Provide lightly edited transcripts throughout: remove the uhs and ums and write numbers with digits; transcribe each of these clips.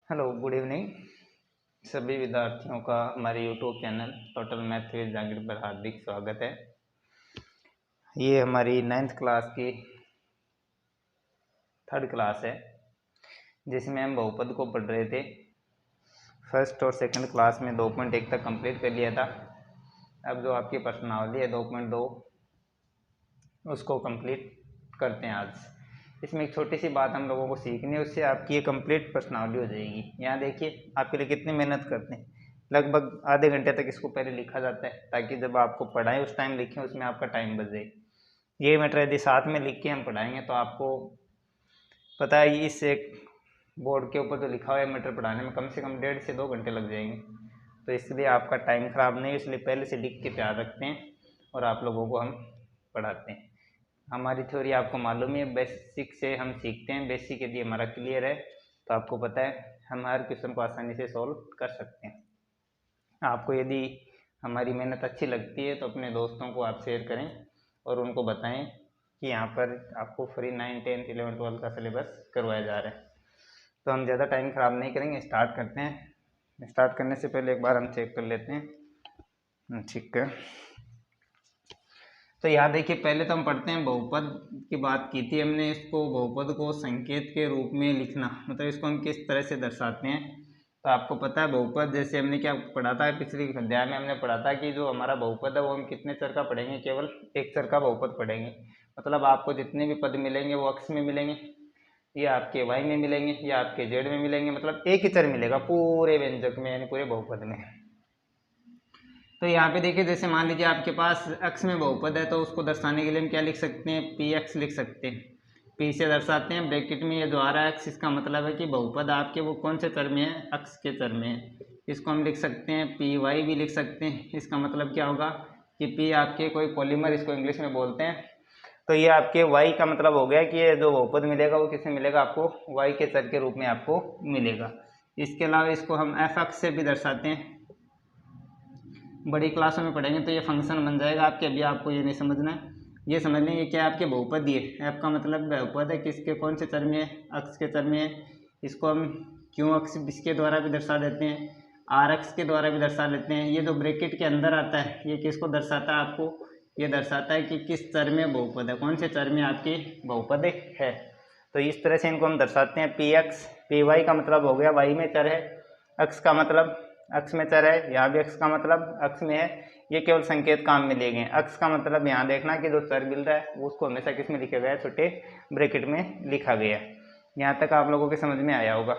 Hello, good evening. सभी विद्यार्थियों का हमारे YouTube channel total math with Jahangir पर हार्दिक स्वागत है। ये हमारी 9th क्लास की थर्ड क्लास है, जिसमें हम बहुपद को पढ़ रहे थे। फर्स्ट और सेकंड क्लास में 2.1 तक कंप्लीट कर लिया था। अब जो आपकी प्रश्नावली है 2.2, उसको कंप्लीट करते हैं आज। इसमें एक छोटी सी बात हम लोगों को सीखनी है, उससे आपकी ये कंप्लीट प्रश्नावली हो जाएगी। यहाँ देखिए, आपके लिए कितनी मेहनत करते हैं। लगभग आधे घंटे तक इसको पहले लिखा जाता है, ताकि जब आपको पढ़ाएं उस टाइम लिखें, उसमें आपका टाइम बच जाए। ये मैटर यदि साथ में लिख के हम पढ़ाएंगे तो आपको पता है, इस एक बोर्ड के ऊपर जो लिखा हुआ है मैटर पढ़ाने में कम से कम 1.5 से 2 घंटे लग जाएंगे। तो इसलिए आपका टाइम ख़राब नहीं है, इसलिए पहले से लिख के तैयार रखते हैं और आप लोगों को हम पढ़ाते हैं। हमारी थ्योरी आपको मालूम है, बेसिक से हम सीखते हैं। बेसिक यदि हमारा क्लियर है तो आपको पता है हम हर क्वेश्चन को आसानी से सॉल्व कर सकते हैं। आपको यदि हमारी मेहनत अच्छी लगती है तो अपने दोस्तों को आप शेयर करें और उनको बताएं कि यहाँ पर आपको फ्री 9, 10, 11, 12 का सिलेबस करवाया जा रहा है। तो हम ज़्यादा टाइम ख़राब नहीं करेंगे, स्टार्ट करते हैं। स्टार्ट करने से पहले एक बार हम चेक कर लेते हैं। ठीक है, तो यहाँ देखिए, पहले तो हम पढ़ते हैं बहुपद की बात की थी हमने। इसको बहुपद को संकेत के रूप में लिखना, मतलब इसको हम किस तरह से दर्शाते हैं। तो आपको पता है बहुपद, जैसे हमने क्या पढ़ा था पिछले अध्याय में, हमने पढ़ा था कि जो हमारा बहुपद है वो हम कितने चर का पढ़ेंगे, केवल एक चर का बहुपद पढ़ेंगे। मतलब आपको जितने भी पद मिलेंगे वो अक्ष में मिलेंगे, या आपके वाई में मिलेंगे, या आपके जेड में मिलेंगे। मतलब एक ही चर मिलेगा पूरे व्यंजक में, यानी पूरे बहुपद में। तो यहाँ पे देखिए, जैसे मान लीजिए आपके पास अक्ष में बहुपद है, तो उसको दर्शाने के लिए हम क्या लिख सकते हैं, पी एक्स लिख सकते हैं। पी से दर्शाते हैं, ब्रैकेट में ये जो आ रहा है एक्स, इसका मतलब है कि बहुपद आपके वो कौन से चर में है, अक्ष के चर में है। इसको हम लिख सकते हैं पी वाई भी लिख सकते हैं। इसका मतलब क्या होगा कि पी आपके कोई पॉलीमर, इसको इंग्लिश में बोलते हैं। तो ये आपके वाई का मतलब हो गया कि ये जो बहुपद मिलेगा वो किससे मिलेगा, आपको वाई के चर के रूप में आपको मिलेगा। इसके अलावा इसको हम एफ अक्ष से भी दर्शाते हैं। बड़ी क्लासों में पढ़ेंगे तो ये फंक्शन बन जाएगा आपके, अभी आपको ये नहीं समझना है। ये समझ लें, ये क्या है आपके बहुपद। ये एफ का मतलब बहुपद है, किसके कौन से चर में है, अक्ष के चर में है। इसको हम क्यों अक्ष इसके द्वारा भी दर्शा देते हैं, आर अक्ष के द्वारा भी दर्शा लेते हैं। ये जो ब्रैकेट के अंदर आता है ये किसको दर्शाता है, आपको ये दर्शाता है कि किस चर में बहुपद है, कौन से चर में आपकी बहुपद है। तो इस तरह से इनको हम दर्शाते हैं। पी एक्स, पी वाई का मतलब हो गया वाई में चर है, अक्ष का मतलब अक्ष में चर है, यहाँ भी अक्ष का मतलब अक्ष में है। ये केवल संकेत काम में लिए गए। अक्ष का मतलब यहाँ देखना कि जो चर मिल रहा है वो उसको हमेशा किस में लिखा गया है, छोटे ब्रैकेट में लिखा गया है। यहाँ तक आप लोगों के समझ में आया होगा।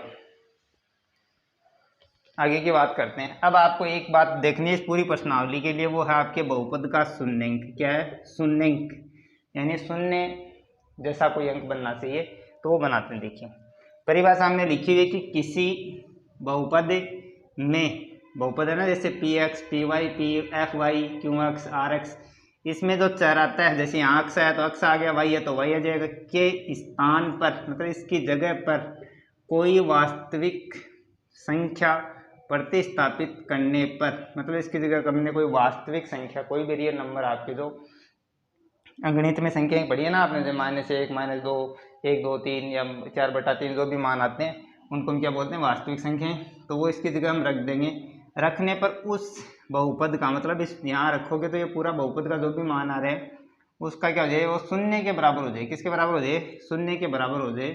आगे की बात करते हैं। अब आपको एक बात देखनी है इस पूरी प्रश्नावली के लिए, वो है आपके बहुपद का शून्यंक। क्या है, शून्यंक, यानी शून्य जैसा कोई अंक बनना चाहिए, तो वो बनाते हैं। देखिए, परिभाषा हमने लिखी हुई है कि किसी बहुपद में, बहुपद है ना, जैसे P X, P Y, P F Y, Q X, R X, इसमें जो चर आता है, जैसे यहाँ अक्ष है तो अक्ष आ गया, वाई है तो वाई आ जाएगा, के स्थान पर, मतलब इसकी जगह पर कोई वास्तविक संख्या प्रतिस्थापित करने पर, मतलब इसकी जगह हमने कोई वास्तविक संख्या, कोई भी रियल नंबर, आपके जो गणित में संख्याएं पढ़ी है ना आपने, जैसे -1, -2, 1, 2, 3 या 4/3 जो भी मान आते हैं, उनको हम क्या बोलते हैं, वास्तविक संख्याएं। तो वो इसकी जगह हम रख देंगे। रखने पर उस बहुपद का, मतलब इस यहाँ रखोगे तो ये पूरा बहुपद का जो भी मान आ रहा है उसका क्या हो जाए, वो शून्य के बराबर हो जाए। किसके बराबर हो जाए, शून्य के बराबर हो जाए।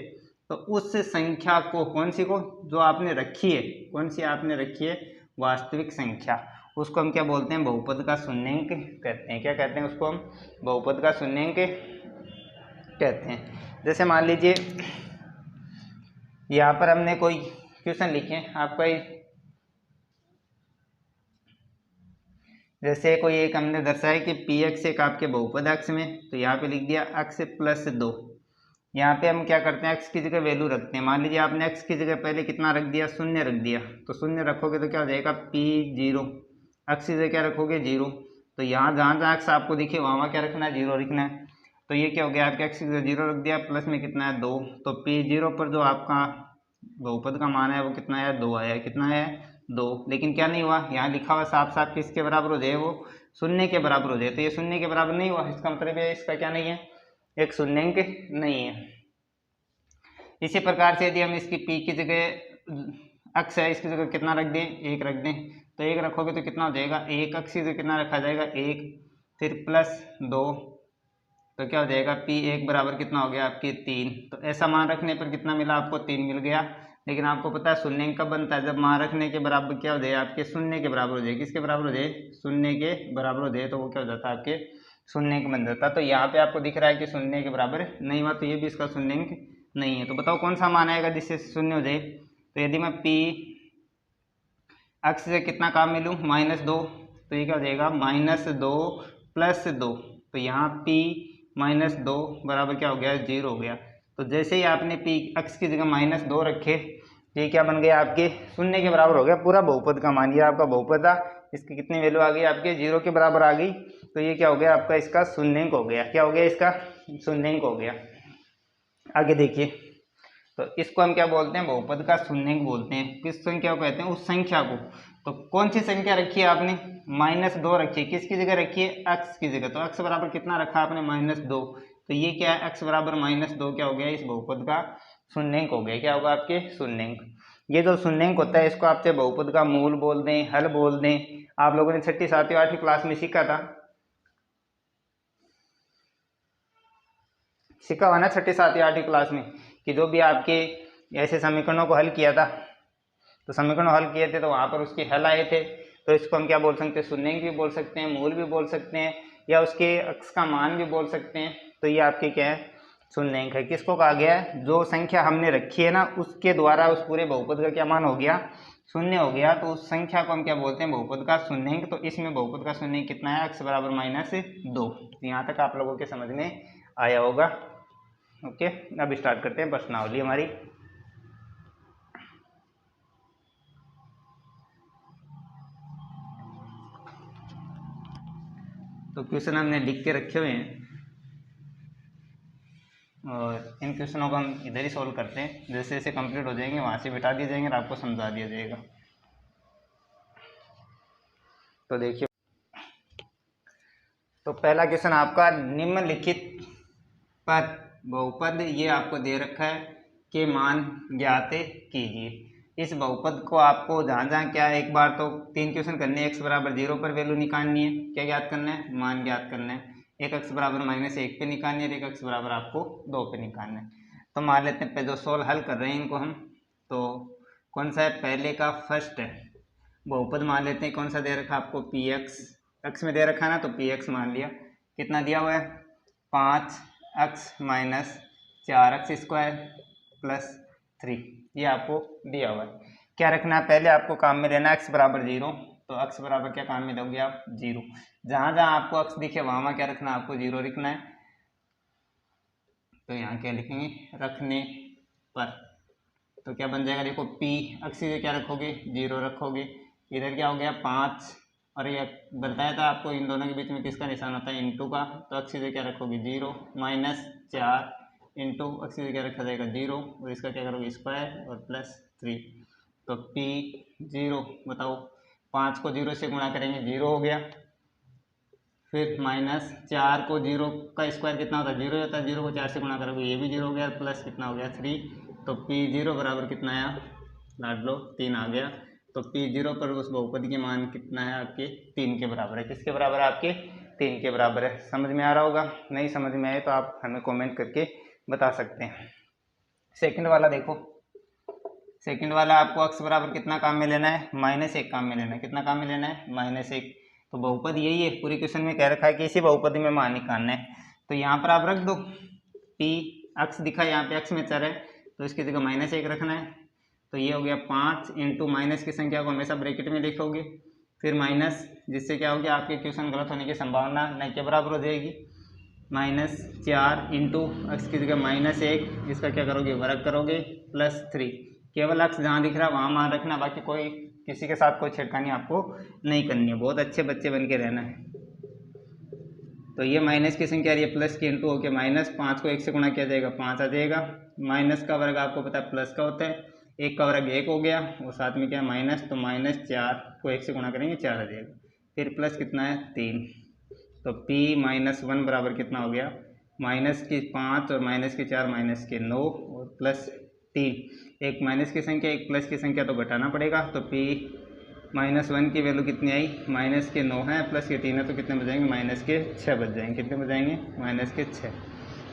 तो उस संख्या को, कौन सी को, जो आपने रखी है, कौन सी आपने रखी है, वास्तविक संख्या, उसको हम क्या बोलते हैं, बहुपद का शून्यंक कहते हैं। क्या कहते हैं उसको हम, बहुपद का शून्यंक कहते हैं। जैसे मान लीजिए यहाँ पर हमने कोई क्वेश्चन लिखे आपका, जैसे कोई एक हमने दर्शाया कि पी एक्स एक आपके बहुपद अक्ष में, तो यहाँ पे लिख दिया अक्ष +2। यहाँ पे हम क्या करते हैं, एक्स की जगह वैल्यू रखते हैं। मान लीजिए आपने एक्स की जगह पहले कितना रख दिया, शून्य रख दिया। तो शून्य रखोगे तो क्या हो जाएगा, P0। एक्स की जगह क्या रखोगे, 0। तो यहाँ जहाँ जहाँ एक्स आपको दिखे वहाँ क्या रखना है, 0 लिखना है। तो ये क्या हो गया, आपके एक्स की जगह 0 रख दिया, प्लस में कितना है, 2। तो P0 पर जो आपका बहुपद का मान है वो कितना है, 2 आया। कितना है, 2। लेकिन क्या नहीं हुआ, यहाँ लिखा हुआ साफ साफ किसके बराबर हो जाए, वो शून्य के बराबर हो जाए। तो ये शून्य के बराबर नहीं हुआ, इसका मतलब है इसका क्या नहीं है, एक शून्यंक नहीं है। इसी प्रकार से यदि हम इसकी p की जगह अक्स है, इसकी जगह कितना रख दें, 1 रख दें। तो 1 रखोगे तो कितना हो जाएगा, 1 अक्स की जगह कितना रखा जाएगा, 1, फिर प्लस 2, तो क्या हो जाएगा P1 बराबर कितना हो गया आपके 3। तो ऐसा मान रखने पर कितना मिला आपको, 3 मिल गया। लेकिन आपको पता है शून्य कब बनता है, जब मान रखने के बराबर क्या हो जाए आपके, शून्य के बराबर हो जाए। किसके बराबर हो जाए, शून्य के बराबर हो जाए, तो वो क्या हो जाता है आपके शून्य का बन जाता है। तो यहाँ पे आपको दिख रहा है कि शून्य के बराबर नहीं हुआ, तो ये भी इसका शून्य नहीं है। तो बताओ कौन सा मान आएगा जिससे शून्य हो जाए। तो यदि मैं P अक्स से कितना काम में लूँ, -2, तो ये क्या हो जाएगा, -2 + 2। तो यहाँ P -2 बराबर क्या हो गया, 0 हो गया। तो जैसे ही आपने P अक्स की जगह -2 रखे, ये क्या बन गया आपके शून्य के बराबर हो गया पूरा बहुपद का मान। ये आपका बहुपद था, इसकी कितनी वैल्यू आ गई आपके 0 के बराबर आ गई। तो ये क्या हो गया आपका, इसका शून्यंक हो गया। क्या हो गया, इसका शून्यंक हो गया। आगे देखिए, तो इसको हम क्या बोलते हैं, बहुपद का शून्यंक बोलते हैं। किस संख्या को कहते हैं, उस संख्या को। तो कौन सी संख्या रखी है आपने, -2 रखी है, किसकी जगह रखी है, अक्स की जगह। तो अक्स बराबर कितना रखा आपने, -2। तो ये क्या है, अक्स बराबर -2 क्या हो गया, इस बहुपद का शून्यंक हो गया। क्या होगा आपके शून्यंक। ये जो शून्यंक होता है इसको आप चाहे बहुपद का मूल बोल दें, हल बोल दें। आप लोगों ने 6ठी 7वीं 8वीं क्लास में सीखा था, सीखा हुआ ना 6ठी 7वीं 8वीं क्लास में, कि जो भी आपके ऐसे समीकरणों को हल किया था, तो समीकरण हल किए थे तो वहाँ पर उसके हल आए थे। तो इसको हम क्या बोल सकते हैं, शून्यंक भी बोल सकते हैं, मूल भी बोल सकते हैं, या उसके अक्स का मान भी बोल सकते हैं। तो ये आपके क्या है, शून्यंक है। किसको कहा गया है, जो संख्या हमने रखी है ना उसके द्वारा उस पूरे बहुपद का क्या मान हो गया, शून्य हो गया। तो उस संख्या को हम क्या बोलते हैं, बहुपद का शून्यंक। तो इसमें बहुपद का शून्यंक कितना है, अक्स बराबर -2। यहाँ तक आप लोगों के समझ में आया होगा। ओके, अब स्टार्ट करते हैं प्रश्नावली हमारी। तो क्वेश्चन हमने लिख के रखे हुए हैं और इन क्वेश्चनों को हम इधर ही सॉल्व करते हैं। जैसे जैसे कंप्लीट हो जाएंगे वहाँ से बिठा दिए जाएंगे और आपको समझा दिया जाएगा। तो देखिए, तो पहला क्वेश्चन आपका, निम्नलिखित पर बहुपद ये आपको दे रखा है के मान ज्ञात कीजिए। इस बहुपद को आपको जहाँ जहाँ क्या है, एक बार तो 3 क्वेश्चन करने हैं। x बराबर 0 पर वैल्यू निकालनी है, क्या ज्ञात करना है, मान ज्ञात करना है। एक x बराबर -1 पे निकालनी है, एक x बराबर आपको 2 पे निकालना है। तो मान लेते हैं जो सोल्व हल कर रहे हैं इनको हम, तो कौन सा है, पहले का फर्स्ट है बहुपद मान लेते हैं। कौन सा दे रखा आपको, x में दे रखा है ना, तो px मान लिया। कितना दिया हुआ है, 5x - 4x² + 3, ये आपको दिया हुआ है। क्या रखना है, पहले आपको काम में लेना x बराबर 0। तो x बराबर क्या काम में लोगे आप, 0। जहाँ जहाँ आपको x दिखे वहाँ वहाँ क्या रखना है, आपको 0 लिखना है। तो यहाँ क्या लिखेंगे, रखने पर। तो क्या बन जाएगा, देखो P अक्स से क्या रखोगे, 0 रखोगे। इधर क्या हो गया 5, और ये बताया था आपको इन दोनों के बीच में किसका निशान होता है, इंटू का। तो अक्स से क्या रखोगे, 0 -4 इंटू अक्स से क्या रखा जाएगा, 0, और इसका क्या करोगे, स्क्वायर और +3। तो P 0, बताओ 5 को 0 से गुणा करेंगे, 0 हो गया। फिर -4 को 0 का स्क्वायर कितना होता है, 0 होता है। 0 को 4 से गुणा करोगे, ये भी 0 हो गया, प्लस कितना हो गया 3। तो P0 बराबर कितना आया, लाट लो 3 आ गया। तो P0 पर उस बहुपद के मान कितना है आपके, 3 के बराबर है। किसके बराबर है आपके, 3 के बराबर है। समझ में आ रहा होगा, नहीं समझ में आए तो आप हमें कमेंट करके बता सकते हैं। सेकंड वाला देखो, सेकंड वाला आपको अक्स बराबर कितना काम में लेना है, -1 काम में लेना है। कितना काम में लेना है, -1। तो बहुपद यही है, पूरी क्वेश्चन में कह रखा है कि इसी बहुपद में मान निकालना है। तो यहाँ पर आप रख दो, P अक्स दिखा, यहाँ पे अक्स में चर है तो इसकी जगह -1 रखना है। तो ये हो गया 5 इंटू माइनस की संख्या को हमेशा ब्रैकेट में लिखोगे, फिर माइनस, जिससे क्या होगी आपके क्वेश्चन गलत होने की संभावना न के बराबर हो जाएगी। -4 इंटू अक्स की जगह -1, इसका क्या करोगे, वर्ग करोगे, +3। केवल अक्स जहाँ दिख रहा है वहाँ मान रखना, बाकी कोई किसी के साथ कोई छेड़खानी आपको नहीं करनी है। बहुत अच्छे बच्चे बन के रहना है। तो ये माइनस की संख्या, ये प्लस की इंटू होकर -5 को 1 से गुणा किया जाएगा, 5 आ जाएगा। माइनस का वर्ग आपको पता है प्लस का होता है, 1 का वर्ग 1 हो गया, और साथ में क्या है माइनस। तो -4 को 1 से गुणा करेंगे, 4 आ जाएगा। फिर प्लस कितना है, 3। तो P-1 बराबर कितना हो गया, -5 और -4 -9 और +3। एक माइनस की संख्या एक प्लस की संख्या तो घटाना पड़ेगा। तो p-1 की वैल्यू कितनी आई, माइनस के 9 है प्लस के 3 है, तो कितने बच जाएंगे, माइनस के 6 बच जाएंगे। कितने बच जाएंगे, माइनस के 6।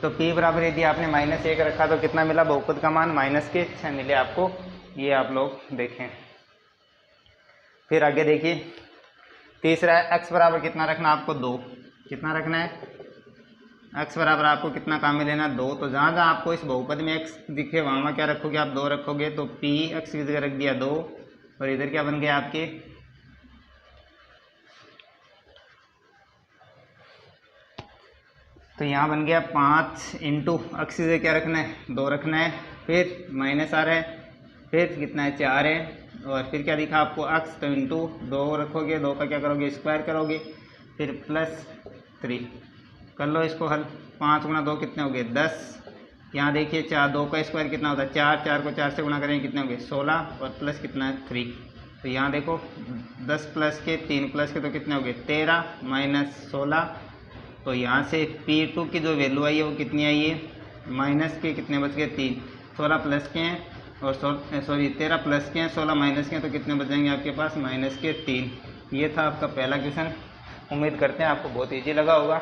तो p बराबर यदि आपने -1 रखा तो कितना मिला, बहुपद का मान माइनस के 6 मिले आपको। ये आप लोग देखें। फिर आगे देखिए, तीसरा है x बराबर कितना रखना आपको, 2। कितना रखना है, x बराबर आपको कितना काम में लेना, 2। तो जहाँ जहाँ आपको इस बहुपद में x दिखे वहाँ वहाँ क्या रखोगे आप, 2 रखोगे। तो p x की जगह रख दिया 2, और इधर क्या बन गया आपके, तो यहाँ बन गया 5 इंटू x की जगह क्या रखना है, 2 रखना है। फिर माइनस आ रहा है, फिर कितना है, 4 है, और फिर क्या दिखा आपको x, तो इंटू 2 रखोगे, 2 का क्या करोगे, स्क्वायर करोगे, फिर प्लस 3 कर लो इसको हल। 5 गुणा 2 कितने हो गए, 10। यहाँ देखिए 4, 2 का स्क्वायर कितना होता है, 4, 4 को 4 से गुणा करेंगे कितने हो गए, 16, और प्लस कितना है, 3। तो यहाँ देखो 10 प्लस के 3 प्लस के तो कितने हो गए, 13 माइनस 16। तो यहाँ से P2 की जो वैल्यू आई है वो कितनी आई है, माइनस के कितने बच गए, 3। 16 प्लस के हैं और 13 प्लस के हैं, 16 माइनस के हैं, तो कितने बच जाएंगे आपके पास, माइनस के 3। ये था आपका पहला क्वेश्चन। उम्मीद करते हैं आपको बहुत ईजी लगा होगा।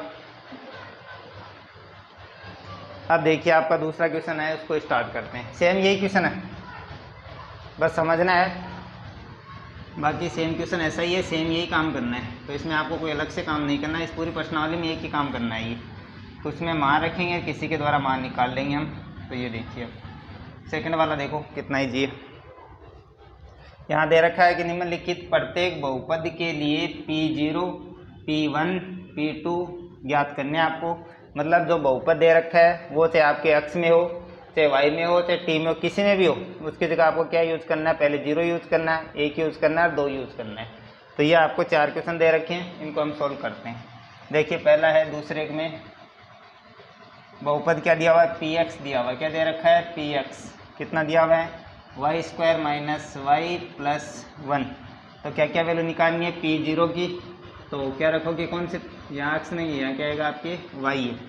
अब देखिए आपका दूसरा क्वेश्चन है, उसको स्टार्ट करते हैं। सेम यही क्वेश्चन है, बस समझना है, बाकी सेम क्वेश्चन ऐसा ही है, सेम यही काम करना है। तो इसमें आपको कोई अलग से काम नहीं करना है, इस पूरी प्रश्नावली में एक ही काम करना है। ये तो उसमें मान रखेंगे, किसी के द्वारा मान निकाल लेंगे हम। तो ये देखिए अब सेकंड वाला देखो कितना ईजी है। यहाँ दे रखा है कि निम्नलिखित प्रत्येक बहुपद के लिए P0, P1, P2 ज्ञात करने आपको। मतलब जो बहुपद दे रखा है वो चाहे आपके x में हो, चाहे y में हो, चाहे t में हो, किसी में भी हो, उसकी जगह आपको क्या यूज़ करना है, पहले 0 यूज़ करना है, 1 यूज़ करना है और 2 यूज़ करना है। तो ये आपको 4 क्वेश्चन दे रखे हैं, इनको हम सॉल्व करते हैं। देखिए पहला है, दूसरे में बहुपद क्या दिया हुआ है, px दिया हुआ है। क्या दे रखा है, px कितना दिया हुआ है, y² माइनस y प्लस 1। तो क्या क्या वैल्यू निकालनी है P0 की, तो क्या रखोगे, कौन से, यहाँ x नहीं है, यहाँ क्या आएगा आपके y है।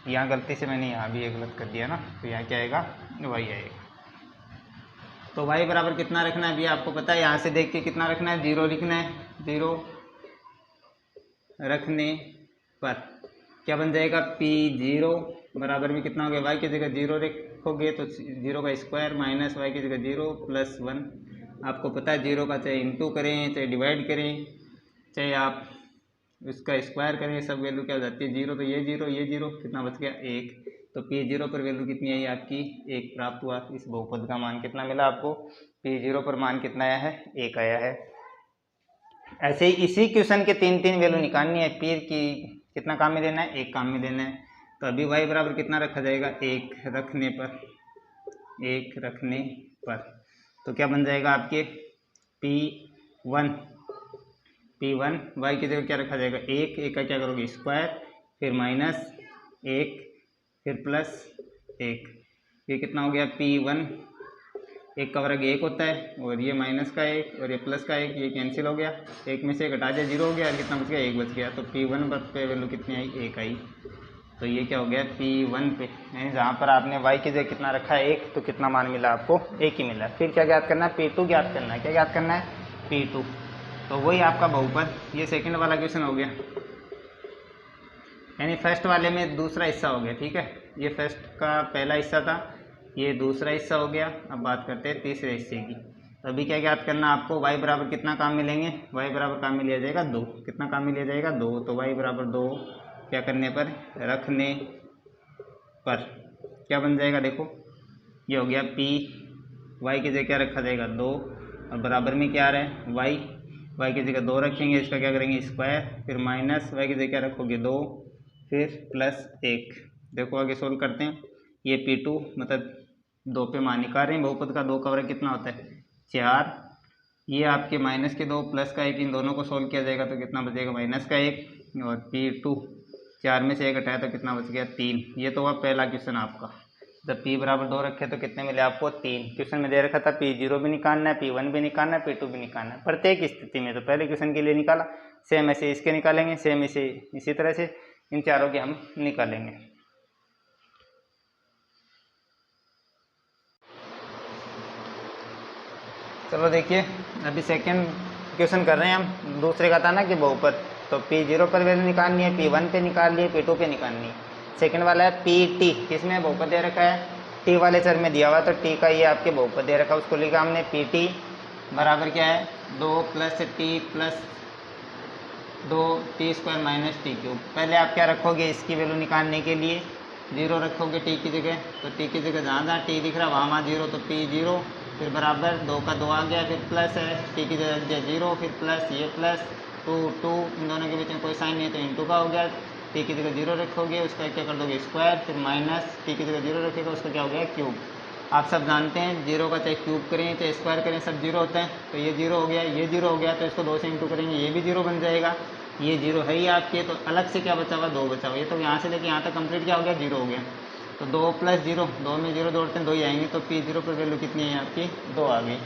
यहाँ गलती से मैंने यहाँ भी ये गलत कर दिया ना, तो यहाँ क्या आएगा, y आएगा। तो y बराबर कितना रखना है, अभी आपको पता है, यहाँ से देख के कितना रखना है, 0 लिखना है। 0 रखने पर क्या बन जाएगा, P0 बराबर में कितना हो गया, y की जगह 0 रखोगे तो 0 का स्क्वायर माइनस y की जगह 0 प्लस 1। आपको पता है 0 का चाहे इंटू करें, चाहे डिवाइड करें, चाहे आप इसका स्क्वायर करें, सब वैल्यू क्या हो जाती है, 0। तो ये 0, ये 0, कितना बच गया, 1। तो P0 पर वैल्यू कितनी आई आपकी, 1 प्राप्त हुआ। इस बहुपद का मान कितना मिला आपको, P0 पर मान कितना आया है, 1 आया है। ऐसे ही इसी क्वेश्चन के 3 वैल्यू निकालनी है। P की कितना काम में लेना है, 1 काम में लेना है। तो अभी y बराबर कितना रखा जाएगा, 1 रखने पर, 1 रखने पर। तो क्या बन जाएगा आपके P1 y की जगह क्या रखा जाएगा, 1 का क्या करोगे, स्क्वायर, फिर माइनस 1, फिर प्लस 1। ये कितना हो गया, P1, 1 का वर्ग 1 होता है, और ये माइनस का 1 और ये प्लस का 1, ये कैंसिल हो गया, 1 में से 1 हटा दिया, 0 हो गया, और कितना बच गया, 1 बच गया। तो P1 पे वैल्यू कितनी आई, 1 आई। तो ये क्या हो गया, P1 पे यानी जहाँ पर आपने y की जगह कितना रखा है, 1, तो कितना मान मिला आपको, 1 ही मिला। फिर क्या ज्ञात करना है, P2 ज्ञात करना है। क्या ज्ञात करना है, P2। तो वही आपका बहुपद, ये सेकंड वाला क्वेश्चन हो गया, यानी फर्स्ट वाले में दूसरा हिस्सा हो गया। ठीक है, ये फर्स्ट का पहला हिस्सा था, ये दूसरा हिस्सा हो गया। अब बात करते हैं तीसरे हिस्से की। तो अभी क्या ज्ञात करना आपको, y बराबर कितना काम मिलेंगे, y बराबर काम में लिया जाएगा 2। कितना काम में लिया जाएगा, 2। तो y बराबर 2 क्या करने पर, रखने पर क्या बन जाएगा, देखो ये हो गया P, y की जगह क्या रखा जाएगा, 2, और बराबर में क्या आ रहा है, y की जगह 2 रखेंगे, इसका क्या करेंगे, स्क्वायर, फिर माइनस y की जगह क्या रखोगे, 2, फिर प्लस 1। देखो आगे सोल्व करते हैं। ये P2 मतलब 2 पे मान निकाल रहे हैं, बहुपद का 2 का वर्ग कितना होता है, 4। ये आपके माइनस के 2 प्लस का 1, इन दोनों को सोल्व किया जाएगा तो कितना बचेगा, माइनस का 1, और P2 4 में से 1 हटाया तो कितना बच गया, 3। ये तो हुआ पहला क्वेश्चन आपका। जब P बराबर 2 रखे तो कितने मिले आपको, 3। क्वेश्चन में दे रखा था P0 भी निकालना है, P1 भी निकालना है, P2 भी निकालना है, प्रत्येक स्थिति में। तो पहले क्वेश्चन के लिए निकाला, सेम ऐसे इसके निकालेंगे, सेम इसे इसी तरह से इन चारों के हम निकालेंगे। चलो देखिए, अभी सेकंड क्वेश्चन कर रहे हैं हम। दूसरे का था ना कि बहुपद, तो P0 पर वैल्यू निकालनी है, P1 पे निकालनी है, P2 पे निकालनी है। सेकंड वाला है PT, किसमें बहुपद दे रखा है, T वाले चर में दिया हुआ, तो T का ये आपके बहुपद दे रखा है, उसको लिखा हमने PT बराबर क्या है 2 + T + 2T² - T³ पहले आप क्या रखोगे, इसकी वैल्यू निकालने के लिए 0 रखोगे T की जगह, तो T की जगह जहाँ जहाँ T दिख रहा है वहाँ 0, तो P0, फिर बराबर 2 का 2 आ गया, फिर प्लस है T की जगह दिया 0, फिर प्लस ये प्लस 2 इन दोनों के बीच में कोई साइन नहीं है तो इंटू का हो गया। T की जगह 0 रखोगे, उसका क्या कर दोगे स्क्वायर, फिर माइनस T की जगह 0 रखेगा, उसका क्या हो गया क्यूब। आप सब जानते हैं 0 का चाहे क्यूब करें चाहे स्क्वायर करें सब 0 होता है, तो ये 0 हो गया, ये 0 हो गया, तो इसको 2 से इंटू करेंगे, ये भी 0 बन जाएगा। ये 0 है ही आपके, तो अलग से क्या बचा हुआ 2 बचा हुआ, ये तो यहाँ से लेके यहाँ तक कंप्लीट क्या हो गया 0 हो गया। तो 2 + 0, 2 में 0 जोड़ते हैं 2 ही आएंगे, तो P0 पर वैल्यू कितनी है आपकी 2 आ गई।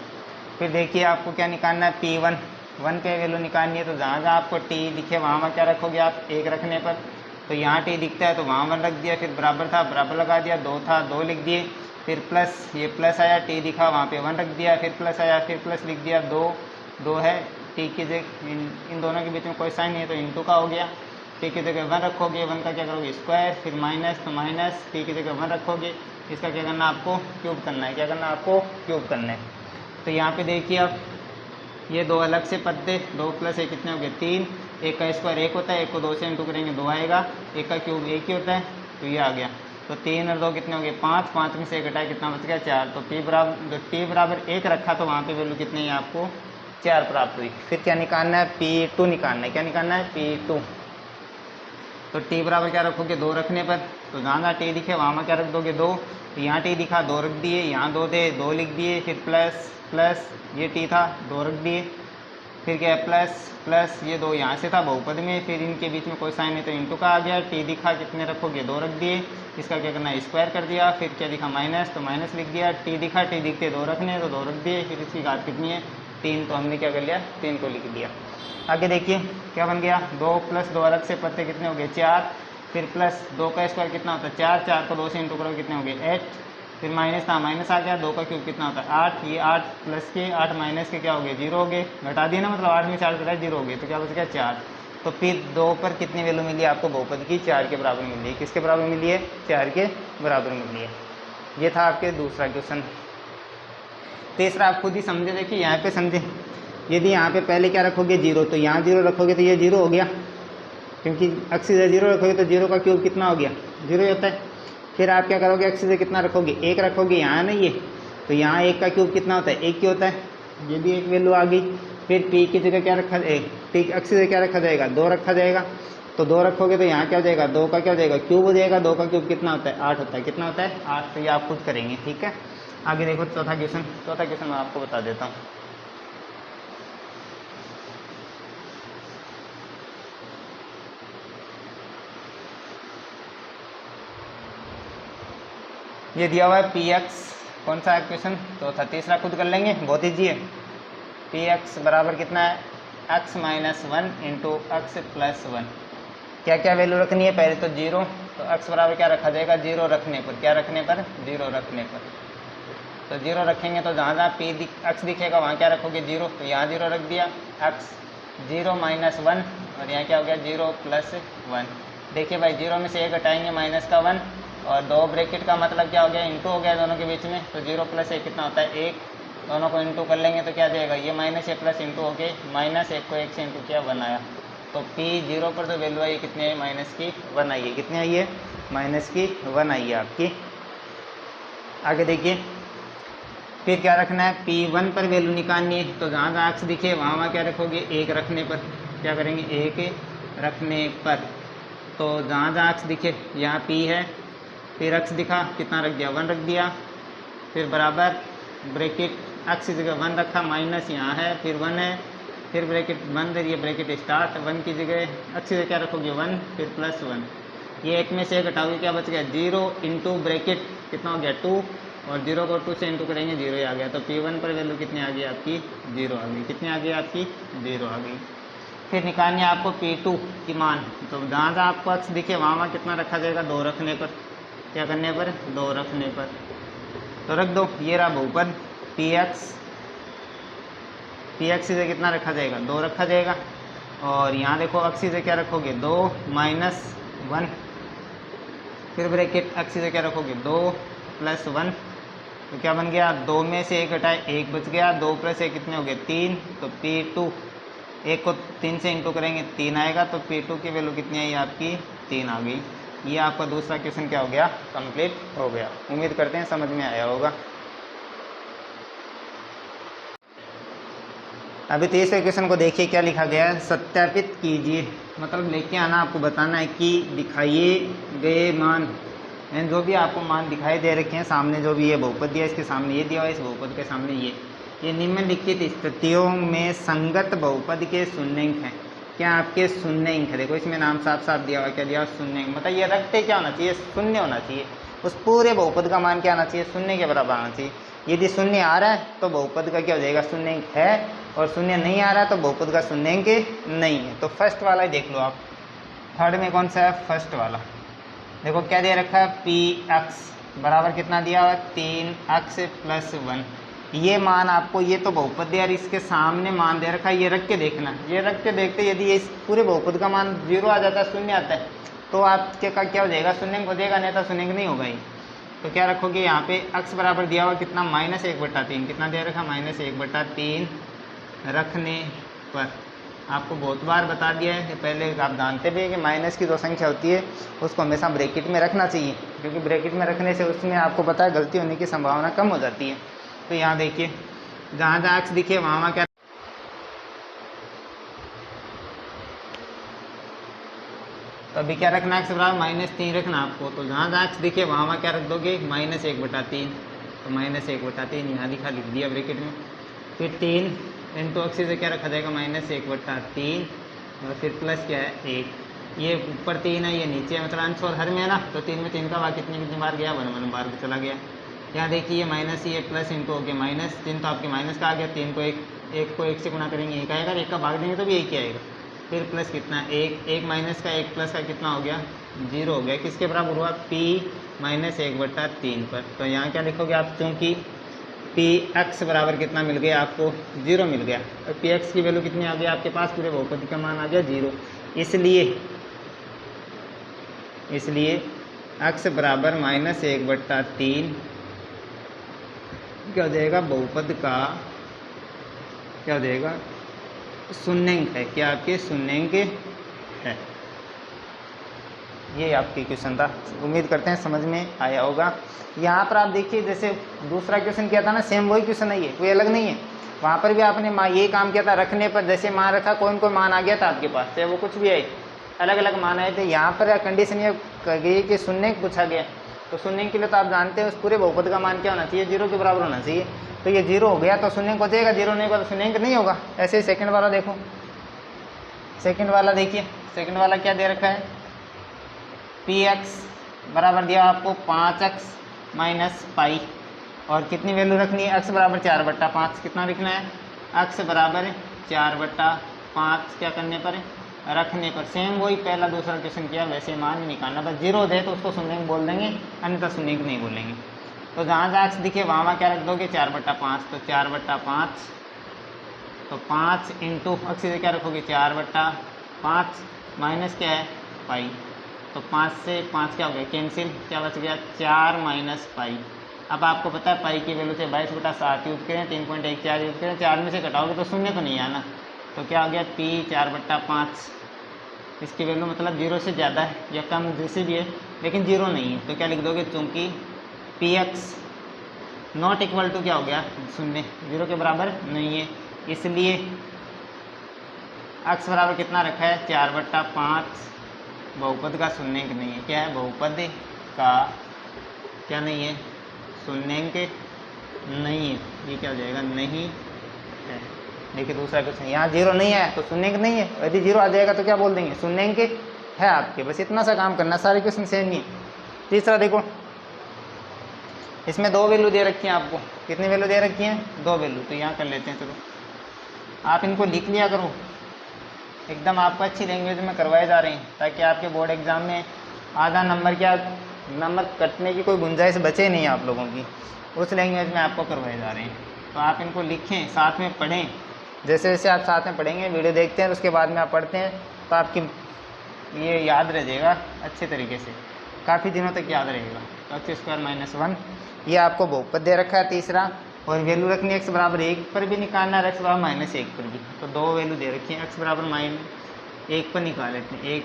फिर देखिए आपको क्या निकालना है, P1 1 पे वैल्यू निकालनी है, तो जहाँ जहाँ आपको T दिखे वहाँ क्या रखोगे आप 1 रखने पर, तो यहाँ T दिखता है तो वहाँ 1 रख दिया, फिर बराबर था बराबर लगा दिया, 2 था 2 लिख दिए, फिर प्लस ये प्लस आया, T दिखा वहाँ पे 1 रख दिया, फिर प्लस आया, फिर प्लस लिख दिया, 2 है T की जगह इन दोनों के बीच में कोई साइन नहीं है तो इंटू का हो गया। T की जगह 1 रखोगे, 1 का क्या करोगे स्क्वायर, फिर माइनस, तो माइनस T की जगह 1 रखोगे, इसका क्या करना है आपको क्यूब करना है, क्या करना है आपको क्यूब करना है। तो यहाँ पे देखिए आप ये 2 अलग से पद थे, 2 + 1 कितने हो गए 3, 1 का स्क्वायर 1 होता है, 1 को 2 से इंटू करेंगे 2 आएगा, 1 का क्यूब 1 ही होता है, तो ये आ गया। तो 3 और 2 कितने हो गए 5, 5 में से 1 घटाए कितना बच गया 4, तो T बराबर 1 रखा तो वहाँ पे वैल्यू कितनी है आपको 4 प्राप्त हुई। फिर क्या निकालना है P2 निकालना है, क्या निकालना है P2, तो T बराबर क्या रखोगे 2 रखने पर, तो जहाँ जहाँ T दिखे वहाँ क्या रख दोगे 2, तो यहाँ T दिखा 2 रख दिए, यहाँ 2 थे 2 लिख दिए, फिर प्लस प्लस ये T था 2 रख दिए, फिर क्या है प्लस प्लस ये 2 यहाँ से था बहुपद में, फिर इनके बीच में कोई साइन नहीं तो इंटू का आ गया। T दिखा कितने रखोगे 2 रख दिए, इसका क्या करना है स्क्वायर कर दिया, फिर क्या दिखा माइनस, तो माइनस लिख दिया, T दिखा T दिखते 2 रखने तो 2 रख दिए, फिर इसकी घात कितनी है 3, तो हमने क्या कर लिया 3 को लिख दिया। आगे देखिए क्या बन गया 2 + 2 अलग से पत्ते कितने हो गए 4, फिर प्लस 2 का स्क्वायर कितना होता है 4, 4 को 2 से इंटू करोगे कितने हो गए 8, फिर माइनस था माइनस आ गया, 2 का क्यूब कितना होता है 8, ये 8 प्लस के 8 माइनस के क्या हो गए 0 हो गए, घटा दिए ना, मतलब 8 में 4 घटाए 0 हो गए, तो क्या बच गया 4। तो फिर 2 पर कितनी वैल्यू मिली आपको बहुपद की 4 के बराबर मिली है, किसके बराबर मिली है 4 के बराबर मिली है। ये था आपके दूसरा क्वेश्चन। तीसरा आप खुद ही समझे, देखिए यहाँ पे समझे, यदि यहाँ पे पहले क्या रखोगे 0, तो यहाँ 0 रखोगे तो ये 0 हो गया, क्योंकि अक्स से 0 रखोगे तो 0 का क्यूब कितना हो गया 0 ही होता है। फिर आप क्या करोगे अक्स से कितना रखोगे 1 रखोगे, यहाँ नहीं ये, तो यहाँ 1 का क्यूब कितना होता है 1 ही होता है, ये भी एक वैल्यू आ गई। फिर P की जगह क्या रखा T अक्स से क्या रखा जाएगा 2 रखा जाएगा, तो 2 रखोगे तो यहाँ क्या हो जाएगा 2 का क्या हो जाएगा क्यूब हो जाएगा, 2 का क्यूब कितना होता है 8 होता है, कितना होता है 8, तो ये आप खुद करेंगे ठीक है। आगे देखो चौथा क्वेश्चन मैं आपको बता देता हूँ। ये दिया हुआ है Px, कौन सा है क्वेश्चन चौथा, तीसरा खुद कर लेंगे बहुत ईजी है। Px बराबर कितना है x - 1 × x + 1, क्या क्या वैल्यू रखनी है, पहले तो 0, तो x बराबर क्या रखा जाएगा 0 रखने पर, क्या रखने पर 0 रखने पर, तो 0 रखेंगे तो जहाँ जहाँ x दिखेगा वहाँ क्या रखोगे 0, तो यहाँ 0 रख दिया, x 0 - 1 और यहाँ क्या हो गया 0 + 1। देखिए भाई 0 में से 1 घटाएंगे माइनस का 1, और 2 ब्रैकेट का मतलब क्या हो गया इंटू हो गया दोनों के बीच में, तो 0 + 1 कितना होता है 1, दोनों को इंटू कर लेंगे तो क्या जाएगा ये माइनस ये प्लस इंटू हो गए, -1 को 1 से इंटू किया 1 आया, तो P0 पर जो वैल्यू आई है कितनी आई माइनस की 1 आई है, कितनी आई है माइनस की 1 आई है आपकी। आगे देखिए फिर क्या रखना है P1 पर वैल्यू निकालनी है, तो जहाँ जहाँ x दिखे वहाँ वहाँ क्या रखोगे 1 रखने पर, क्या करेंगे 1 रखने पर, तो जहाँ जहाँ x दिखे यहाँ P है, फिर x दिखा कितना रख दिया 1 रख दिया, फिर बराबर ब्रैकेट x की जगह 1 रखा, माइनस यहाँ है फिर 1 है, फिर ब्रैकेट बंद, ये ब्रैकेट स्टार्ट, 1 की जगह x की जगह क्या रखोगे 1, फिर +1, ये 1 में से 1 घटाओगे क्या बच गया 0 इंटू ब्रैकेट कितना हो गया 2, और 0 को 2 से इंटू करेंगे 0 ही आ गया, तो P1 पर वैल्यू कितनी आ गई आपकी 0 आ गई, कितनी आ गई आपकी 0 आ गई। फिर निकालनी है आपको P2 की मान, तो जहाँ जहाँ आपको x दिखे वहाँ वहाँ कितना रखा जाएगा 2 रखने पर, क्या करने पर 2 रखने पर, तो रख दो, ये रहा बहुपद Px पी एक्स से कितना रखा जाएगा, 2 रखा जाएगा। और यहाँ देखो अक्सी से क्या रखोगे, 2 माइनस 1, फिर ब्रैकेट अक्सी से क्या रखोगे, 2 प्लस 1, तो क्या बन गया, 2 में से 1 घटाए 1 बच गया, 2 प्लस 1 कितने हो गए, 3, तो P2 1 को 3 से इंटू करेंगे 3 आएगा, तो P2 की वैल्यू कितनी आई आपकी, 3 आ गई। ये आपका दूसरा क्वेश्चन क्या हो गया, कंप्लीट हो गया। उम्मीद करते हैं समझ में आया होगा। अभी तीसरे क्वेश्चन को देखिए, क्या लिखा गया है, सत्यापित कीजिए, मतलब लेके आना, आपको बताना है कि दिखाइए गए मान, एंड जो भी आपको मान दिखाई दे रखे हैं सामने, जो भी ये बहुपद दिया इसके सामने ये दिया हुआ, इस बहुपद के सामने ये निम्नलिखित स्थितियों में संगत बहुपद के शून्यंक हैं। क्या आपके शून्यंक है, देखो इसमें नाम साफ साफ दिया हुआ, क्या दिया, शून्यंक, मतलब ये रखते क्या होना चाहिए, शून्य होना चाहिए। उस पूरे बहुपद का मान क्या आना चाहिए, शून्य के बराबर आना चाहिए। यदि शून्य आ रहा है तो बहुपद का क्या हो जाएगा, शून्यंक है, और शून्य नहीं आ रहा है तो बहुपद का शून्यंक नहीं है। तो फर्स्ट वाला ही देख लो आप, थर्ड में कौन सा है, फर्स्ट वाला। देखो क्या दे रखा है, पी एक्स बराबर कितना दिया हुआ, 3x प्लस 1। ये मान आपको, ये तो बहुपद दिया और इसके सामने मान दे रखा है, ये रख के देखना, ये रख के देखते यदि इस पूरे बहुपद का मान 0 आ जाता है, शून्य आता है, तो आपके का क्या हो जाएगा, शून्यंक हो जाएगा, नहीं तो शून्यंक नहीं होगा ही। तो क्या रखोगे यहाँ पे, x बराबर दिया हुआ कितना, -1/3, कितना दे रखा, -1/3 रखने पर, आपको बहुत बार बता दिया है, पहले आप जानते भी हैं कि माइनस की जो संख्या होती है उसको हमेशा ब्रैकेट में रखना चाहिए, क्योंकि ब्रैकेट में रखने से उसमें आपको पता है गलती होने की संभावना कम हो जाती है। तो यहाँ देखिए, जहाँ जहाँ x दिखे वहाँ क्या, तो अभी क्या रखना, x बराबर -3 रखना आपको, तो जहाँ जहाँ x दिखे वहाँ क्या रख दोगे, -1/3, तो -1/3 यहाँ लिख दिया ब्रैकेट में, फिर 3 इंटू अक्सी से क्या रखा जाएगा, -1/3, और फिर प्लस क्या है 1, ये ऊपर 3 है, ये नीचे है, मतलब अंश और हर में है ना, तो 3 में 3 का भाग कितनी बार गया, 1 बार चला गया। यहाँ देखिए माइनस, ये प्लस इंटू हो गया -3, तो आपके माइनस का आ गया, 3 को 1 को 1 से गुणा करेंगे 1 आएगा, 1 का भाग देंगे तो भी 1 ही आएगा, फिर प्लस कितना 1 माइनस का 1 प्लस का कितना हो गया, 0 हो गया, किसके बराबर हुआ, P -1/3 पर। तो यहाँ क्या लिखोगे आप, क्योंकि पी एक्स बराबर कितना मिल गया आपको, 0 मिल गया, और पी एक्स की वैल्यू कितनी आ गई आपके पास, पूरे बहुपद का मान आ गया 0, इसलिए एक्स बराबर -1/3 क्या हो जाएगा, बहुपद का क्या हो जाएगा, शून्यंक है, क्या आपके शून्यंक है। ये आपकी क्वेश्चन था, उम्मीद करते हैं समझ में आया होगा। यहाँ पर आप देखिए, जैसे दूसरा क्वेश्चन किया था ना, सेम वही क्वेश्चन है, ये कोई अलग नहीं है। वहाँ पर भी आपने ये काम किया था, रखने पर जैसे मान रखा, कोई मान आ गया था आपके पास, चाहे वो कुछ भी आए, अलग अलग मान आए थे। यहाँ पर कंडीशन ये कह गई कि शून्यंक पूछा गया, तो शून्यंक के लिए तो आप जानते हैं उस पूरे बहुपद का मान क्या होना चाहिए, 0 के बराबर होना चाहिए। तो ये 0 हो गया तो शून्यंक हो जाएगा, 0 नहीं होगा तो शून्यंक नहीं होगा। ऐसे ही सेकंड वाला देखो, सेकंड वाला देखिए, सेकंड वाला क्या दे रखा है, पी एक्स बराबर दिया आपको 5x माइनस पाई, और कितनी वैल्यू रखनी है, x बराबर 4/5, कितना लिखना है, x बराबर 4/5 क्या करने पर, रखने पर। सेम वही पहला दूसरा क्वेश्चन किया, वैसे मान निकालना, बस 0 दे तो उसको शून्यंक बोल देंगे, अन्यथा शून्यंक नहीं बोलेंगे। तो जहाँ जहाँ x दिखे वहाँ क्या रख दोगे, 4/5, तो 4/5, तो 5 इंटू x से क्या रखोगे, 4/5 माइनस क्या है, पाई, तो 5 से 5 क्या हो गया, कैंसिल, क्या बच गया, 4 माइनस पाई। अब आपको पता है पाई की वैल्यू से 22/7 यूज करें, 3.14 यूज करें, 4 में से घटाओगे तो शून्य तो नहीं आना, तो क्या हो गया, P 4/5, इसकी वैल्यू मतलब 0 से ज़्यादा है या कम, जैसे भी है, लेकिन 0 नहीं है। तो क्या लिख दोगे, चूँकि P X not equal to क्या हो गया, शून्य, 0 के बराबर नहीं है, इसलिए x बराबर कितना रखा है, 4/5, बहुपद का शून्यंक नहीं है। क्या है, बहुपद का क्या नहीं है, शून्यंक नहीं है, ये क्या हो जाएगा, नहीं है। देखिए दूसरा क्वेश्चन, यहाँ 0 नहीं है तो शून्यंक नहीं है, यदि 0 आ जाएगा तो क्या बोल देंगे, शून्यंक है आपके, बस इतना सा काम करना, सारे क्वेश्चन सेम ही है। तीसरा देखो, इसमें 2 वैल्यू दे रखी हैं आपको, कितनी वैल्यू दे रखी हैं, 2 वैल्यू, तो यहाँ कर लेते हैं। चलो आप इनको लिख लिया करो, एकदम आपको अच्छी लैंग्वेज में करवाए जा रहे हैं, ताकि आपके बोर्ड एग्जाम में आधा नंबर क्या, नंबर कटने की कोई गुंजाइश बचे नहीं आप लोगों की, उस लैंग्वेज में आपको करवाए जा रहे हैं। तो आप इनको लिखें, साथ में पढ़ें, जैसे जैसे आप साथ में पढ़ेंगे, वीडियो देखते हैं, उसके बाद में आप पढ़ते हैं, तो आपकी ये याद रह जाएगा अच्छे तरीके से, काफ़ी दिनों तक याद रहेगा। तो एक्स स्क्वायर माइनस 1 ये आपको बहुपद दे रखा है तीसरा, और वैल्यू रखनी है एक्स बराबर 1 पर भी निकालना है, एक्स बराबर माइनस 1 पर भी। तो दो वैल्यू दे रखी है, एक्स बराबर -1 पर निकाल लेते हैं, 1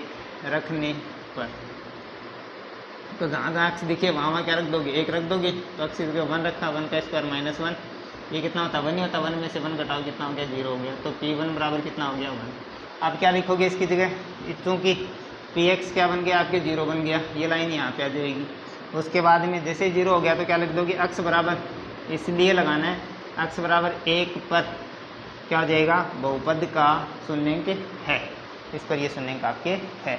रखने पर। तो जहाँ जहाँ एक्स दिखे वहाँ क्या रख दोगे, 1 रख दोगे। तो एक्स 1 रखा, 1 का स्क्वायर माइनस 1, ये कितना होता है 1 ही होता है, 1 में से 1 घटाओ कितना हो गया 0 हो गया। तो P1 बराबर कितना हो गया 1। आप क्या लिखोगे इसकी जगह, चूँकि Px क्या बन गया आपके 0 बन गया, ये लाइन यहाँ पे आ जाएगी। उसके बाद में जैसे 0 हो गया तो क्या लिख दोगे, एक्स बराबर, इसलिए लगाना है एक्स बराबर 1 पर क्या हो जाएगा, बहुपद का शून्यंक है। इस पर ये शून्यंक आपके है,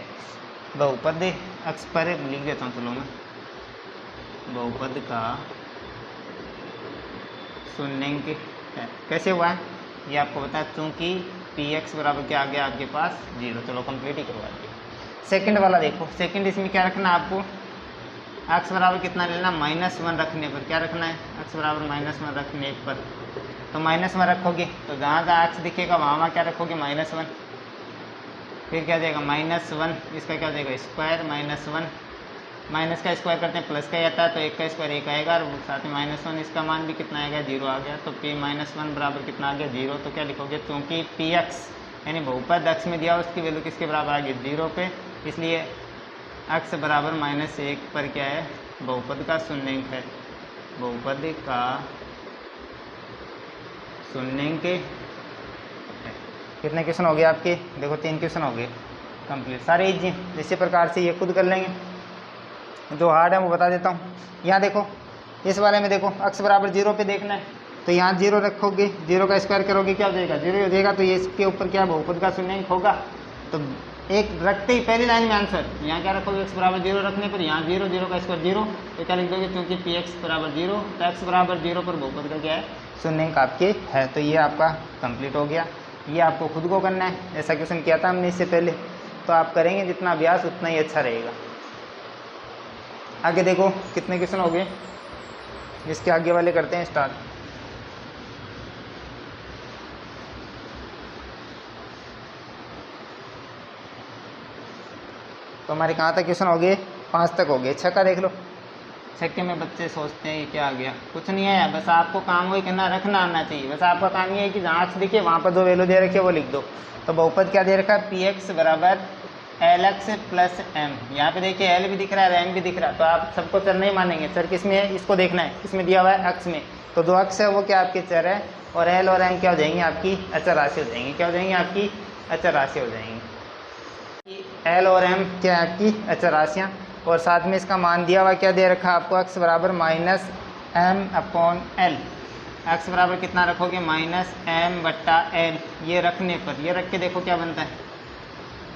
बहुपद एक्स पर लिख देता हूँ, चलो मैं, बहुपद का शून्यंक है। कैसे हुआ है ये आपको बता, चूँकि Px बराबर क्या आ गया आपके पास 0। चलो कंप्लीट ही करवा दिया। सेकंड वाला देखो, सेकंड इसमें क्या रखना आपको, एक्स बराबर कितना लेना, -1 रखने पर। क्या रखना है, एक्स बराबर -1 रखने पर। तो -1 रखोगे तो जहाँ जहाँ एक्स दिखेगा वहाँ क्या रखोगे -1, फिर क्या जाएगा -1, इसका क्या हो जाएगा स्क्वायर, -1 माइनस का स्क्वायर करते हैं प्लस का ही आता है, तो 1 का स्क्वायर 1 आएगा, और साथ में -1 इसका मान भी कितना आएगा 0 आ गया। तो P-1 बराबर कितना आ गया 0। तो क्या लिखोगे, क्योंकि Px यानी बहुपद x में दिया उसकी वैल्यू किसके बराबर आ गई 0 पे, इसलिए x बराबर -1 पर क्या है, बहुपद का शून्यंक है, बहुपद का शून्यंक है। कितने क्वेश्चन हो गए आपके, देखो 3 क्वेश्चन हो गए कंप्लीट, सारे इजी हैं। इसी प्रकार से ये खुद कर लेंगे, जो हार्ड है वो बता देता हूँ। यहाँ देखो इस वाले में देखो x बराबर 0 पे देखना है, तो यहाँ 0 रखोगे, 0 का स्क्वायर करोगे क्या हो जाएगा 0 हो जाएगा। तो ये इसके ऊपर क्या बहुपद का शून्यंक होगा। तो एक रखते ही पहली लाइन में आंसर, यहाँ क्या रखोगे x बराबर 0 रखने पर, यहाँ 0, 0 का स्क्वायर 0, तो क्या लिख दोगे, क्योंकि Px बराबर 0, तो x बराबर 0 पर बहुपद का क्या है शून्यंक आपके है। तो ये आपका कंप्लीट हो गया। ये आपको खुद को करना है, ऐसा क्वेश्चन किया था हमने इससे पहले, तो आप करेंगे जितना अभ्यास उतना ही अच्छा रहेगा। आगे देखो कितने क्वेश्चन हो गए, इसके आगे वाले करते हैं स्टार्ट। तो हमारे कहाँ तक क्वेश्चन हो गए, 5 तक हो गए। 6 का देख लो, 6 में बच्चे सोचते हैं ये क्या आ गया, कुछ नहीं है, बस आपको काम वही करना, रखना आना चाहिए। बस आपका काम ये है कि जहाँ x दिखे वहाँ पर जो वैल्यू दे रखी है वो लिख दो। तो बहुपद क्या दे रखा है, Px बराबर Lx प्लस m। यहाँ पे देखिए L भी दिख रहा है, m भी दिख रहा है, तो आप सबको चर नहीं मानेंगे, चर किस में है इसको देखना है, किसमें दिया हुआ है x में। तो जो x है वो क्या आपके चर है, और L और m क्या हो जाएंगे आपकी अचर राशि हो जाएंगी। क्या हो जाएंगी आपकी अचर राशि हो जाएंगी। L और m क्या है आपकी अचर राशियाँ, और साथ में इसका मान दिया हुआ क्या दे रखा है आपको, x बराबर -m/L। x बराबर कितना रखोगे -m/L। ये रखने पर, ये रख के देखो क्या बनता है,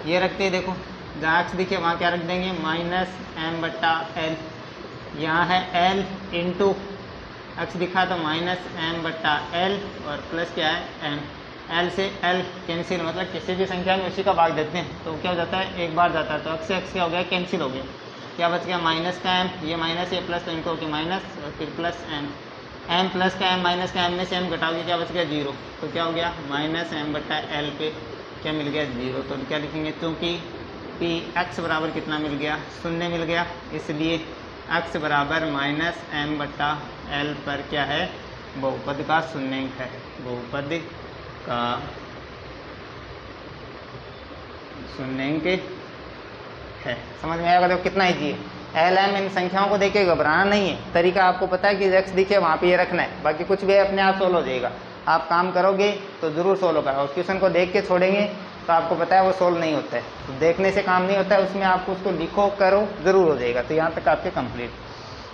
ये रखते ही देखो जहाँ x दिखे वहाँ क्या रख देंगे -m/L। यहाँ है L इंटू x दिखा तो -m/L और प्लस क्या है m। L से L कैंसिल, मतलब किसी भी संख्या में उसी का भाग देते हैं तो क्या हो जाता है एक बार जाता है, तो x से x क्या हो गया कैंसिल हो गया। क्या बच गया माइनस का m, ये माइनस ये प्लस, तो इनको होगी माइनस और फिर प्लस m प्लस का m माइनस का m में से m घटाओगे क्या बच गया 0। तो क्या हो गया -m/L पे क्या मिल गया 0। तो क्या लिखेंगे, क्योंकि Px बराबर कितना मिल गया 0 मिल गया, इसलिए x बराबर -m/L पर क्या है बहुपद का शून्यंक है, बहुपद का शून्यंक है। समझ में आएगा, देखो कितना ईजी है। LM इन संख्याओं को देखे घबराना नहीं है, तरीका आपको पता है कि x दिखे वहाँ पे ये रखना है, बाकी कुछ भी अपने आप सोल्व हो जाएगा। आप काम करोगे तो ज़रूर सोल्व होगा, और क्वेश्चन को देख के छोड़ेंगे तो आपको पता है वो सोल्व नहीं होता है। तो देखने से काम नहीं होता है, उसमें आपको उसको लिखो करो ज़रूर हो जाएगा। तो यहाँ तक आपके कंप्लीट।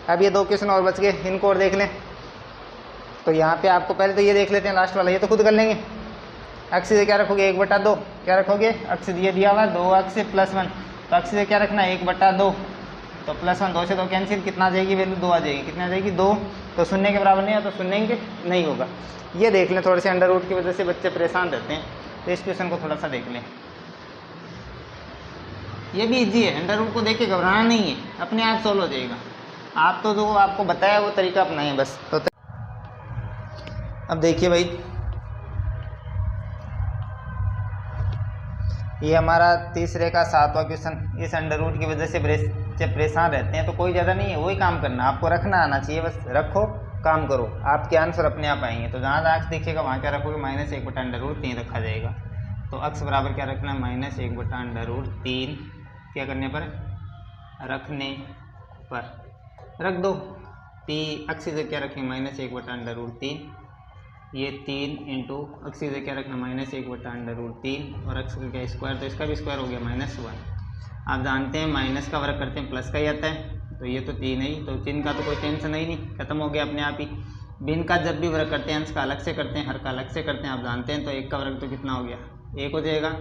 अब ये 2 क्वेश्चन और बच गए, इनको और देख लें। तो यहाँ पे आपको पहले तो ये देख लेते हैं लास्ट वाला, ये तो खुद कर लेंगे। x से क्या रखोगे 1/2, क्या रखोगे x ये दिया हुआ 2x + 1, तो x से क्या रखना है 1/2, तो +1 2 से 2 कैंसिल, कितना आ जाएगी वैल्यू 2 आ जाएगी, कितना आ जाएगी 2। तो शून्य के बराबर नहीं है तो शून्य नहीं होगा। ये देख लें, थोड़े से अंडर रूट की वजह से बच्चे परेशान रहते हैं, तो इस क्वेश्चन को थोड़ा सा देख लें। ये भी इजी है, अंडर रूट को देख के घबराना नहीं है, अपने आप सोल्व हो जाएगा। आप तो जो आपको बताया वो तरीका अपनाएं बस। तो अब देखिए भाई, ये हमारा तीसरे का 7वां क्वेश्चन। इस अंडर रूट की वजह से जब परेशान रहते हैं तो कोई ज़्यादा नहीं है, वही काम करना, आपको रखना आना चाहिए, बस रखो काम करो, आपके आंसर अपने आप आएंगे। तो जहाँ जहाँ दिखेगा वहाँ क्या रखोगे, -1/√3 रखा जाएगा। तो अक्स बराबर क्या रखना है, -1/√3। क्या करने पर, रखने पर रख दो। अक्स से क्या रखें, -1/√3। ये 3 इंटू अक्स से क्या रखना, -1/√3 और अक्स का क्या स्क्वायर, तो इसका भी स्क्वायर हो गया -1। आप जानते हैं माइनस का वर्ग करते हैं प्लस का ही आता है, तो ये तो 3 है ही, तो चिन्ह का तो कोई टेंशन ही नहीं, खत्म हो गया अपने आप ही। भिन्न का जब भी वर्ग करते हैं अंश का अलग से करते हैं, हर का अलग से करते हैं, आप जानते हैं। तो 1 का वर्ग तो कितना हो गया, 1 हो जाएगा।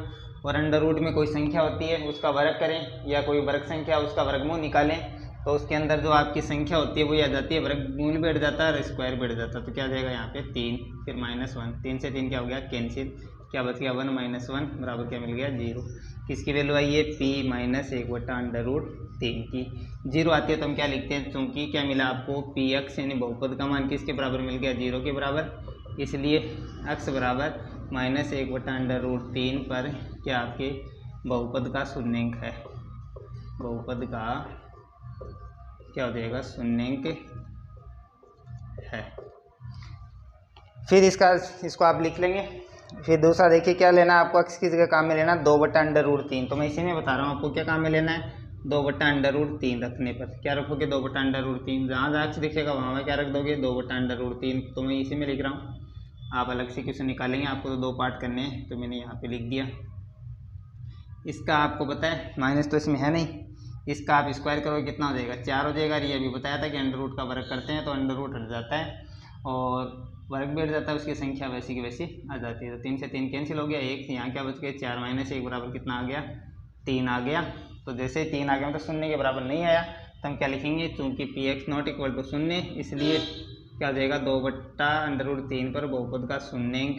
और अंडर रूट में कोई संख्या होती है उसका वर्ग करें, या कोई वर्ग संख्या उसका वर्गमूल निकालें, तो उसके अंदर जो आपकी संख्या होती है वो आ जाती है, वर्गमूल बैठ जाता है और स्क्वायर बैठ जाता है। तो क्या जाएगा यहाँ पे 3, फिर -1, 3 से 3 क्या हो गया, कैंसिल, क्या बच गया 1 - 1 बराबर क्या मिल गया, 0। किसकी वैल्यू आई है, p -1/√3 की। 0 आती है तो हम क्या लिखते हैं, चूँकि क्या मिला आपको, px यानी बहुपद का मान किसके बराबर मिल गया, 0 के बराबर, इसलिए x बराबर -1/√3 पर क्या आपके बहुपद का शून्यंक है, बहुपद का क्या हो जाएगा, शून्यंक है। फिर इसको आप लिख लेंगे। फिर दूसरा देखिए क्या लेना है आपको, x की जगह काम में लेना 2/√3। तो मैं इसी में बता रहा हूँ आपको क्या काम में लेना है, 2/√3 रखने पर क्या रखोगे, 2/√3। जहाँ जहाँ x दिखेगा वहाँ क्या रख दोगे, 2/√3। तो मैं इसी में लिख रहा हूँ, आप अलग से क्वेश्चन निकालेंगे, आपको तो 2 पार्ट करने हैं, तो मैंने यहाँ पे लिख दिया। इसका आपको पता है माइनस तो इसमें है नहीं, इसका आप स्क्वायर करोगे कितना हो जाएगा, 4 हो जाएगा। ये अभी बताया था कि अंडर रूट का वर्ग करते हैं तो अंडर रूट हट जाता है और वर्ग भी हट जाता है, उसकी संख्या वैसी की वैसी आ जाती है। तो 3 से 3 कैंसिल हो गया, 1 यहाँ क्या बच गया, 4 - 1 बराबर कितना आ गया, 3 आ गया। तो जैसे ही 3 आ गया मतलब शून्य के बराबर नहीं आया, तो हम क्या लिखेंगे, चूँकि px ≠ 0 इसलिए क्या हो जाएगा, 2/√3 पर बहुपद का शून्यंक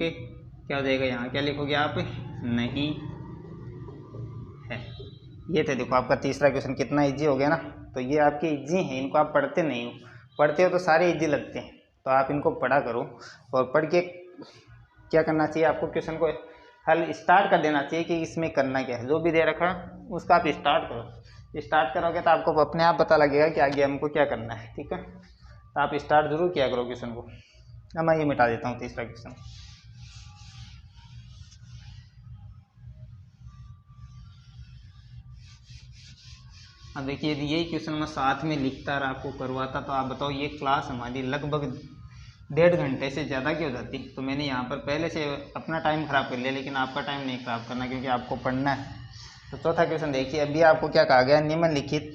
क्या हो जाएगा, यहाँ क्या लिखोगे आप, नहीं है। ये थे, देखो आपका तीसरा क्वेश्चन कितना इजी हो गया ना। तो ये आपके इजी हैं, इनको आप पढ़ते नहीं हो, पढ़ते हो तो सारे इजी लगते हैं, तो आप इनको पढ़ा करो। और पढ़ के क्या करना चाहिए आपको, क्वेश्चन को हल स्टार्ट कर देना चाहिए कि इसमें करना क्या है, जो भी दे रखा है उसका आप स्टार्ट करो। स्टार्ट करोगे तो आपको अपने आप पता लगेगा कि आगे हमको क्या करना है, ठीक है। तो आप स्टार्ट जरूर किया करो क्वेश्चन को। अब मैं ये मिटा देता हूँ तीसरा क्वेश्चन। अब देखिए यदि यही क्वेश्चन मैं साथ में लिखता और आपको करवाता तो आप बताओ, ये क्लास हमारी लगभग 1.5 घंटे से ज़्यादा की हो जाती। तो मैंने यहाँ पर पहले से अपना टाइम ख़राब कर लिया, लेकिन आपका टाइम नहीं ख़राब करना क्योंकि आपको पढ़ना है। तो चौथा क्वेश्चन देखिए, अभी आपको क्या कहा गया, निम्नलिखित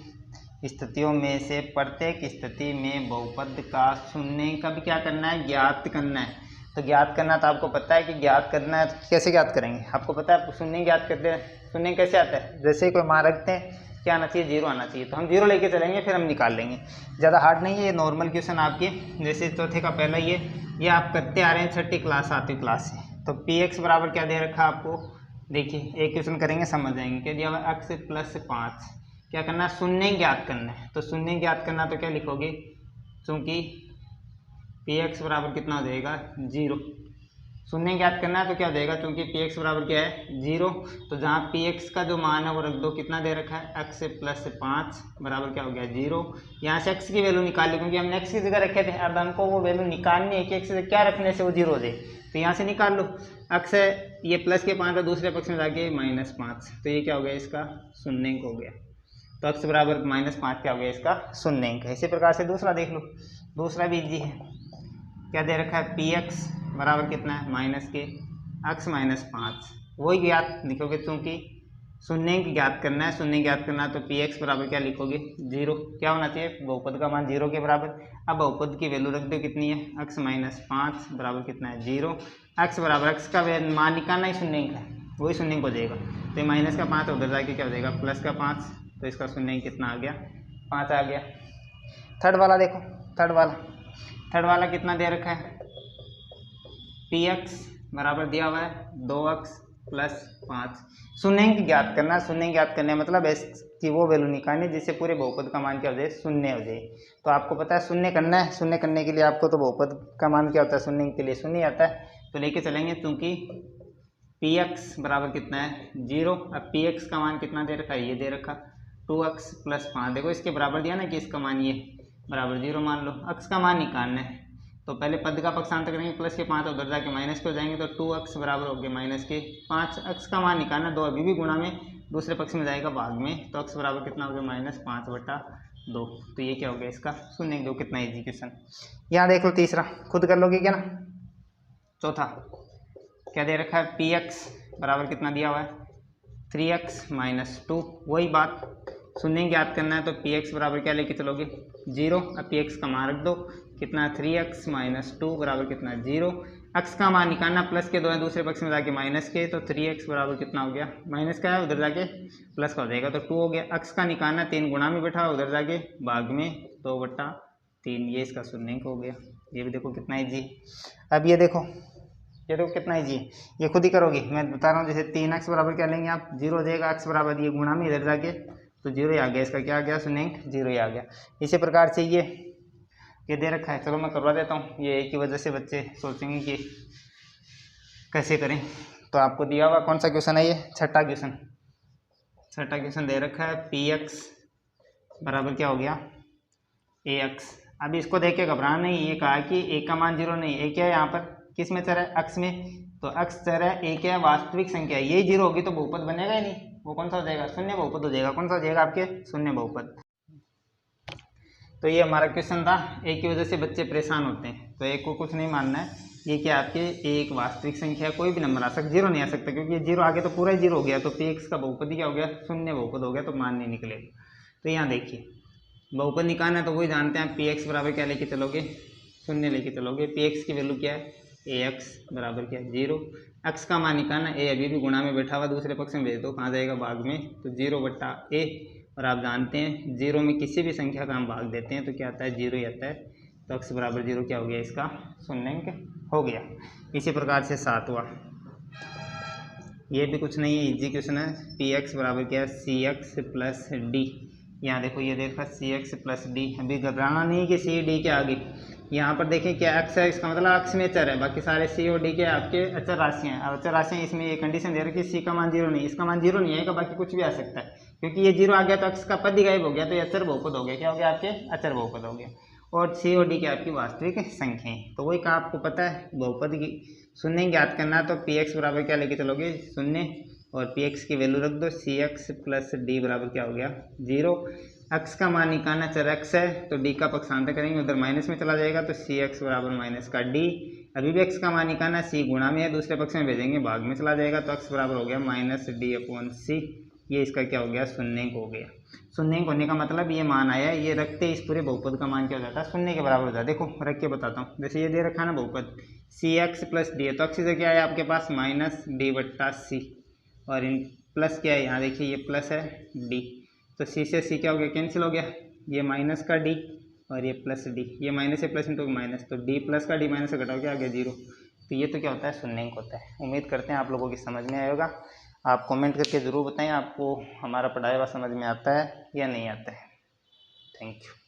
स्थितियों में से प्रत्येक स्थिति में बहुपद का शून्यंक का भी क्या करना है, ज्ञात करना है। तो ज्ञात करना तो आपको पता है कि ज्ञात करना है, तो कैसे ज्ञात करेंगे, आपको पता है शून्य ज्ञात करते हैं। शून्य कैसे आता है, जैसे ही कोई मान रखते हैं क्या आना चाहिए, 0 आना चाहिए, तो हम 0 लेके चलेंगे, फिर हम निकाल लेंगे। ज़्यादा हार्ड नहीं है, ये नॉर्मल क्वेश्चन आपके जैसे चौथे का पहला ये आप करते आ रहे हैं 6ठी क्लास 7वीं क्लास से। तो px बराबर क्या दे रखा आपको, देखिए एक क्वेश्चन करेंगे समझ जाएंगे। क्या दिया हुआ, x + 5 क्या करना है, शून्य ज्ञात करना है। तो शून्य ज्ञात करना तो क्या लिखोगे, चूँकि px बराबर कितना हो जाएगा, 0। शून्य ज्ञात करना है तो क्या हो जाएगा, क्योंकि px बराबर क्या है, 0। तो जहाँ px का जो मान है वो रख दो, कितना दे रखा है, x + 5 बराबर क्या हो गया, 0। यहाँ से x की वैल्यू निकाल ली, क्योंकि हमने x की जगह रखे थे। अब हमको वो वैल्यू निकालनी है कि x से क्या रखने से वो 0 हो जाए, तो यहाँ से निकाल लो। x ये प्लस के 5 है, दूसरे पक्ष में जाके -5, तो ये क्या हो गया, इसका शून्यंक हो गया। तो x बराबर -5 क्या हो गया, इसका शून्यंक है। इसी प्रकार से दूसरा देख लो, दूसरा भी इजी है। क्या दे रखा है, px बराबर कितना है, -x - 5, वही ज्ञात लिखोगे, क्योंकि शून्यंक ज्ञात करना है। शून्य ज्ञात करना है तो px बराबर क्या लिखोगे, 0। क्या होना चाहिए, बहुपद का मान 0 के बराबर। अब बहुपद की वैल्यू रख दो, कितनी है, x - 5 बराबर कितना है, 0। x बराबर x का मान निकालना ही शून्यंक है, वही शून्यंक हो जाएगा। तो माइनस का 5 उधर जाके क्या हो जाएगा, प्लस का 5, तो इसका शून्यंक कितना आ गया, 5 आ गया। थर्ड वाला देखो, थर्ड वाला कितना दे रखा है, px बराबर दिया हुआ है 2x + 5। शून्यंक ज्ञात करना, शून्य ज्ञात करने मतलब x की वो वैल्यू निकालनी जिससे पूरे बहुपद का मान क्या हो जाए, शून्य हो जाए। तो आपको पता है शून्य करना है, शून्य करने के लिए आपको तो बहुपद का मान क्या होता है, शून्य के लिए शून्य आता है, तो लेके चलेंगे। क्योंकि पी एक्स बराबर कितना है 0। अब पी एक्स का मान कितना दे रखा है, ये दे रखा 2x प्लस 5। देखो इसके बराबर दिया ना कि इसका मान ये बराबर 0 मान लो। x का मान निकालना है तो पहले पद का पक्षांतर करेंगे, प्लस के 5 उधर जाके माइनस पे हो जाएंगे, तो 2x बराबर हो गया माइनस के 5। x का मान निकालना, 2 अभी भी गुणा में दूसरे पक्ष में जाएगा भाग में, तो x बराबर कितना हो गया -5/2। तो ये क्या हो गया इसका शून्य। दो कितना इजी क्वेश्चन। यहाँ देख लो तीसरा, खुद कर लोगे क्या ना। चौथा क्या दे रखा है, पी एक्स बराबर कितना दिया हुआ है 3x - 2। वही बात शून्य ज्ञात करना है तो पी एक्स बराबर क्या लेके चलोगे 0। अब पी एक्स का मान रख दो कितना 3x - 2 बराबर कितना 0। x का मान निकालना, प्लस के 2 है दूसरे पक्ष में जाके माइनस के, तो 3x बराबर कितना हो गया, माइनस का है उधर जाके प्लस का हो जाएगा तो 2 हो गया। x का निकालना 3 गुणा में बैठा उधर जाके भाग में 2/3, ये इसका शून्य हो गया। ये भी देखो कितना ईजी। अब ये देखो कितना ईजी है, ये खुद ही करोगे, मैं बता रहा हूँ। जैसे 3x बराबर क्या लेंगे आप 0 हो जाएगा, x बराबर ये गुणा में इधर जाके तो 0 ही आ गया, इसका क्या आ गया शून्य 0 ही आ गया। इसी प्रकार से ये दे रखा है, चलो मैं करवा देता हूँ। ये एक की वजह से बच्चे सोचेंगे कि कैसे करें, तो आपको दिया हुआ कौन सा क्वेश्चन है, ये छठा क्वेश्चन दे रखा है पी एक्स बराबर क्या हो गया ax। अब इसको देख के घबराना नहीं, ये कहा कि a का मान 0 नहीं, a क्या है यहाँ पर किस में चर है x में, तो x चर है, a क्या है वास्तविक संख्या है, यही 0 होगी तो बहुपद बनेगा ही नहीं, वो कौन सा हो जाएगा शून्य बहुपद हो जाएगा। कौन सा हो जाएगा आपके शून्य बहुपद। तो ये हमारा क्वेश्चन था। a की वजह से बच्चे परेशान होते हैं, तो a को कुछ नहीं मानना है। ये क्या आपके एक वास्तविक संख्या है, कोई भी नंबर आ सकता, 0 नहीं आ सकता क्योंकि ये 0 आगे तो पूरा ही 0 हो गया, तो पी एक्स का बहुपद ही क्या हो गया शून्य बहुपद हो गया, तो मान नहीं निकलेगा। तो यहाँ देखिए बहुपद निकालना है तो वही जानते हैं, पी एक्स बराबर क्या लेके चलोगे शून्य लेके चलोगे। पी एक्स की वैल्यू क्या है ए एक्स बराबर क्या है 0। एक्स का मान निकालना, ए अभी भी गुणा में बैठा हुआ दूसरे पक्ष में भेज दो, कहाँ जाएगा भाग में, तो 0/a। और आप जानते हैं 0 में किसी भी संख्या का हम भाग देते हैं तो क्या आता है 0 ही आता है, तो x बराबर 0 क्या हो गया इसका शून्य हो गया। इसी प्रकार से 7वां, ये भी कुछ नहीं है, इजी क्वेश्चन है। पी एक्स बराबर क्या है सी एक्स प्लस डी। यहाँ देखो ये देखा सी एक्स प्लस डी, अभी घबराना नहीं कि सी डी के आगे यहाँ पर देखें क्या एक्स है, इसका मतलब एक्स में चर है, बाकी सारे सी और डी के आपके अचर राशियाँ हैं। अचर राशियाँ इसमें ये कंडीशन दे रखी है सी का मान 0 नहीं, इसका मान 0 नहीं आएगा, बाकी कुछ भी आ सकता है क्योंकि ये 0 आ गया तो एक्स का पद ही गायब हो गया, तो ये अचर बहुपद हो गया। क्या हो गया आपके अचर बहुपद हो गया। और सी और डी के आपकी वास्तविक संख्या है, तो वही का आपको पता है बहुपद की शून्य ज्ञात करना है तो पी एक्स बराबर क्या लेके चलोगे शून्य, और पी एक्स की वैल्यू रख दो सी एक्स प्लस डी बराबर क्या हो गया 0। एक्स का मान निकालना चर एक्स है तो डी का पक्षांतर करेंगे, उधर माइनस में चला जाएगा तो सी एक्स बराबर माइनस का डी। अभी भी एक्स का मान निकालना, सी गुणा में है दूसरे पक्ष में भेजेंगे भाग में चला जाएगा, तो एक्स बराबर हो गया -d/c। ये इसका क्या हो गया शून्य हो गया। शून्य होने का मतलब ये मान आया, ये रखते इस पूरे बहुपद का मान क्या हो जाता है शून्य के बराबर हो जाता है। देखो रख के बताता हूँ, जैसे ये दे रखा है ना बहुपद सी एक्स प्लस डी है, तो अक्ष से क्या है आपके पास -d/c, और इन प्लस क्या है यहाँ देखिए ये प्लस है डी, तो सी से सी क्या हो गया कैंसिल हो गया, ये माइनस का डी और ये प्लस डी, ये माइनस से प्लस इंटू माइनस, तो डी प्लस का डी माइनस से घटाओ क्या आ गया 0। तो ये तो क्या होता है शून्य होता है। उम्मीद करते हैं आप लोगों की समझ में आएगा। आप कमेंट करके ज़रूर बताएं आपको हमारा पढ़ाया हुआ समझ में आता है या नहीं आता है। Thank you.